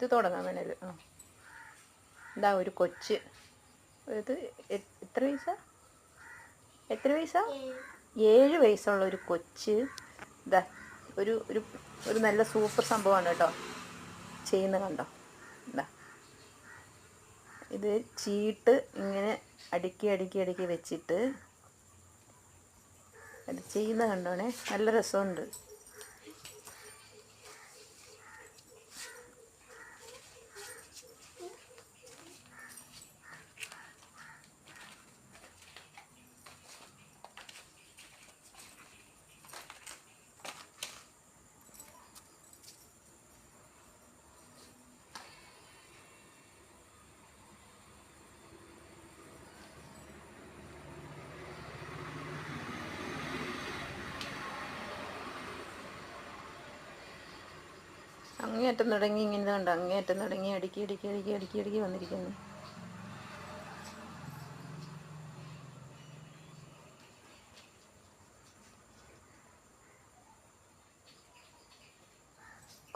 ഇത് തുടങ്ങാൻ വേണേൽ. ഇതാ ഒരു കൊച്ച്. ഇത് എത്ര വയസ്സാ? 7 വയസ്സുള്ള ഒരു കൊച്ച്. ഇതാ ഒരു ഒരു ഒരു നല്ല സൂപ്പർ സംഭവമാണ് കേട്ടോ ചെയ്യുന്നത്. കണ്ടോ? ഇതാ ഇത് ചീട്ട് ഇങ്ങനെ അടുക്കി അടുക്കി അടുക്കി വെച്ചിട്ട് അത് ചെയ്യുന്നത് കണ്ടോണേ. നല്ല രസമുണ്ട്. അങ്ങേയറ്റം തുടങ്ങി ഇങ്ങനെ കണ്ടോ, അങ്ങേയറ്റം തുടങ്ങി അടുക്കി അടുക്കി അടുക്കി അടുക്കി അടുക്കി വന്നിരിക്കുന്നു.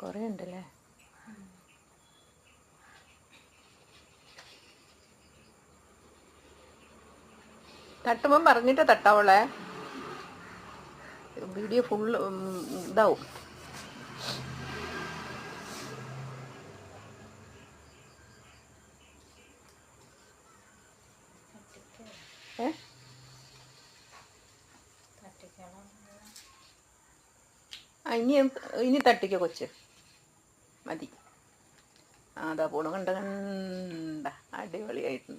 കുറേ ഉണ്ടല്ലേ. തട്ടുമ്പം പറഞ്ഞിട്ട് തട്ടാവളെ. വീഡിയോ ഫുള്ള് ഇതാവും. ഇനി തട്ടിക്കോ കൊച്ച്, മതി. അതാ പോണു. കണ്ട കണ്ട, അടിപൊളിയായിട്ടുണ്ട്.